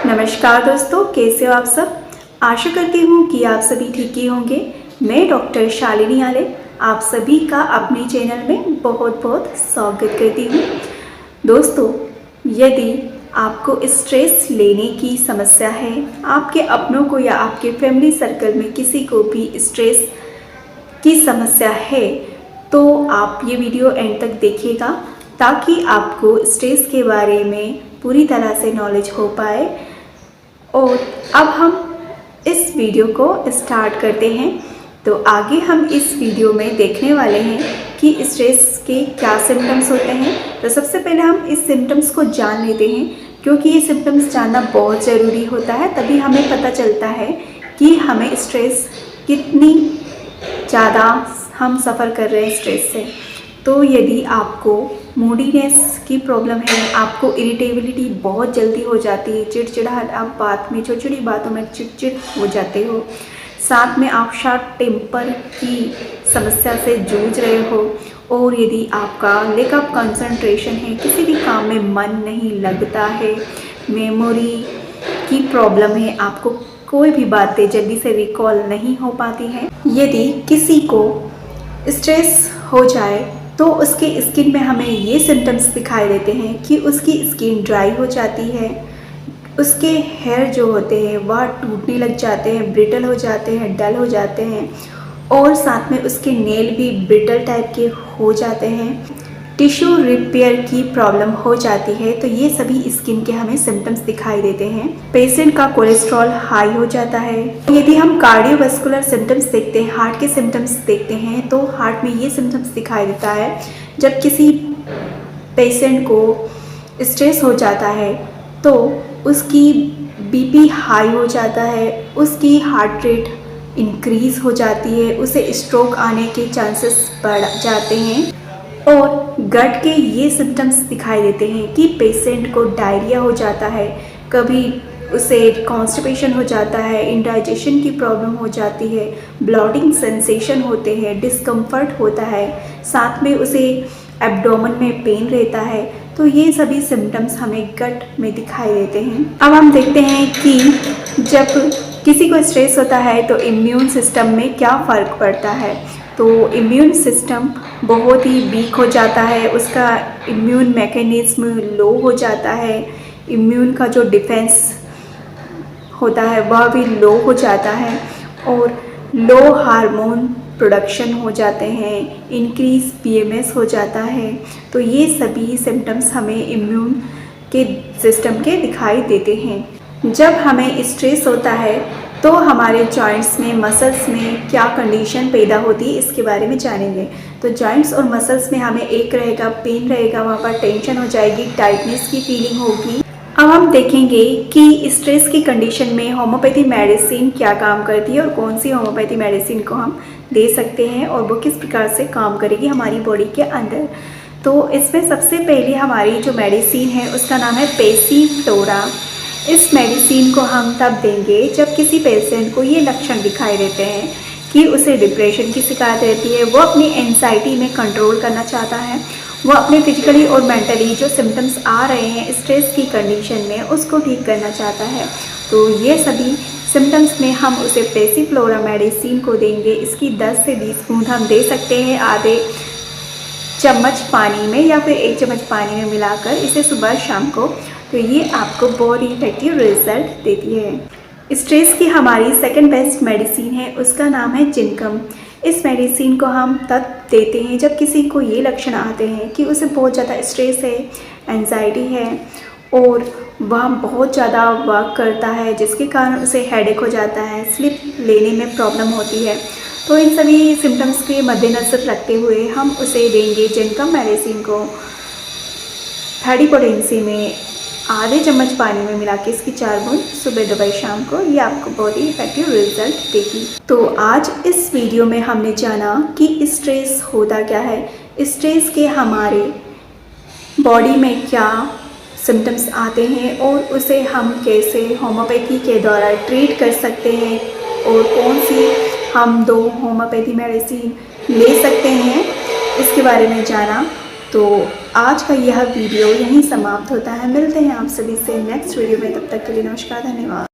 नमस्कार दोस्तों, कैसे हो आप सब। आशा करती हूँ कि आप सभी ठीक ही होंगे। मैं डॉक्टर शालिनी आले आप सभी का अपने चैनल में बहुत बहुत स्वागत करती हूँ। दोस्तों, यदि आपको स्ट्रेस लेने की समस्या है, आपके अपनों को या आपके फैमिली सर्कल में किसी को भी स्ट्रेस की समस्या है, तो आप ये वीडियो एंड तक देखिएगा ताकि आपको स्ट्रेस के बारे में पूरी तरह से नॉलेज हो पाए। और अब हम इस वीडियो को स्टार्ट करते हैं। तो आगे हम इस वीडियो में देखने वाले हैं कि स्ट्रेस के क्या सिम्टम्स होते हैं। तो सबसे पहले हम इस सिम्टम्स को जान लेते हैं, क्योंकि ये सिम्टम्स जानना बहुत ज़रूरी होता है। तभी हमें पता चलता है कि हमें स्ट्रेस कितनी ज़्यादा हम सफ़र कर रहे हैं स्ट्रेस से। तो यदि आपको मूडीनेस की प्रॉब्लम है, आपको इरिटेबिलिटी बहुत जल्दी हो जाती है, चिड़चिड़ाहट, आप बात में छोटी छोटी बातों में चिड़चिड़ हो जाते हो, साथ में आप शॉर्ट टेम्पर की समस्या से जूझ रहे हो, और यदि आपका लैक ऑफ कंसंट्रेशन है, किसी भी काम में मन नहीं लगता है, मेमोरी की प्रॉब्लम है, आपको कोई भी बातें जल्दी से रिकॉल नहीं हो पाती हैं। यदि किसी को स्ट्रेस हो जाए तो उसके स्किन में हमें ये सिम्टम्स दिखाई देते हैं कि उसकी स्किन ड्राई हो जाती है, उसके हेयर जो होते हैं वह टूटने लग जाते हैं, ब्रिटल हो जाते हैं, डल हो जाते हैं, और साथ में उसके नेल भी ब्रिटल टाइप के हो जाते हैं, टिश्यू रिपेयर की प्रॉब्लम हो जाती है। तो ये सभी स्किन के हमें सिम्टम्स दिखाई देते हैं। पेशेंट का कोलेस्ट्रॉल हाई हो जाता है। यदि हम कार्डियोवास्कुलर सिम्टम्स देखते हैं, हार्ट के सिम्टम्स देखते हैं, तो हार्ट में ये सिम्टम्स दिखाई देता है जब किसी पेशेंट को स्ट्रेस हो जाता है तो उसकी बीपी हाई हो जाता है, उसकी हार्ट रेट इंक्रीज़ हो जाती है, उसे स्ट्रोक आने के चांसेस बढ़ जाते हैं। और गट के ये सिम्टम्स दिखाई देते हैं कि पेशेंट को डायरिया हो जाता है, कभी उसे कॉन्स्टिपेशन हो जाता है, इंडाइजेशन की प्रॉब्लम हो जाती है, ब्लॉटिंग सेंसेशन होते हैं, डिस्कम्फर्ट होता है, साथ में उसे एब्डोमेन में पेन रहता है। तो ये सभी सिम्टम्स हमें गट में दिखाई देते हैं। अब हम देखते हैं कि जब किसी को स्ट्रेस होता है तो इम्यून सिस्टम में क्या फ़र्क पड़ता है। तो इम्यून सिस्टम बहुत ही वीक हो जाता है, उसका इम्यून मैकेनिज्म लो हो जाता है, इम्यून का जो डिफेंस होता है वह भी लो हो जाता है, और लो हार्मोन प्रोडक्शन हो जाते हैं, इंक्रीज पीएमएस हो जाता है। तो ये सभी सिम्टम्स हमें इम्यून के सिस्टम के दिखाई देते हैं। जब हमें स्ट्रेस होता है तो हमारे जॉइंट्स में, मसल्स में क्या कंडीशन पैदा होती है, इसके बारे में जानेंगे। तो जॉइंट्स और मसल्स में हमें एक रहेगा, पेन रहेगा, वहाँ पर टेंशन हो जाएगी, टाइटनेस की फीलिंग होगी। अब हम देखेंगे कि स्ट्रेस की कंडीशन में होम्योपैथी मेडिसिन क्या काम करती है और कौन सी होम्योपैथी मेडिसिन को हम दे सकते हैं और वो किस प्रकार से काम करेगी हमारी बॉडी के अंदर। तो इसमें सबसे पहले हमारी जो मेडिसिन है उसका नाम है पैसिफ्लोरा। इस मेडिसिन को हम तब देंगे जब किसी पेशेंट को ये लक्षण दिखाई देते हैं कि उसे डिप्रेशन की शिकायत रहती है, वो अपनी एंजाइटी में कंट्रोल करना चाहता है, वो अपने फिजिकली और मेंटली जो सिम्टम्स आ रहे हैं स्ट्रेस की कंडीशन में उसको ठीक करना चाहता है। तो ये सभी सिम्टम्स में हम उसे पैसिफ्लोरा मेडिसिन को देंगे। इसकी 10 से 20 बूंद हम दे सकते हैं आधे चम्मच पानी में या फिर 1 चम्मच पानी में मिलाकर, इसे सुबह शाम को। तो ये आपको बहुत ही इफेक्टिव रिजल्ट देती है। स्ट्रेस की हमारी सेकंड बेस्ट मेडिसिन है, उसका नाम है जिनकम। इस मेडिसिन को हम तब देते हैं जब किसी को ये लक्षण आते हैं कि उसे बहुत ज़्यादा स्ट्रेस है, एंजाइटी है, और वह बहुत ज़्यादा वर्क करता है जिसके कारण उसे हेडेक हो जाता है, स्लीप लेने में प्रॉब्लम होती है। तो इन सभी सिम्टम्स के मद्देनज़र रखते हुए हम उसे देंगे जिनकम मेडिसिन को 30 पोटेंसी में आधे चम्मच पानी में मिला के इसकी 4 बूंद सुबह, दोपहर, शाम को। ये आपको बहुत ही इफेक्टिव रिजल्ट देगी। तो आज इस वीडियो में हमने जाना कि स्ट्रेस होता क्या है, स्ट्रेस के हमारे बॉडी में क्या सिम्टम्स आते हैं और उसे हम कैसे होम्योपैथी के द्वारा ट्रीट कर सकते हैं, और कौन सी हम 2 होम्योपैथी मेडिसिन ले सकते हैं, इसके बारे में जाना। तो आज का यह वीडियो यहीं समाप्त होता है। मिलते हैं आप सभी से नेक्स्ट वीडियो में, तब तक के लिए नमस्कार, धन्यवाद।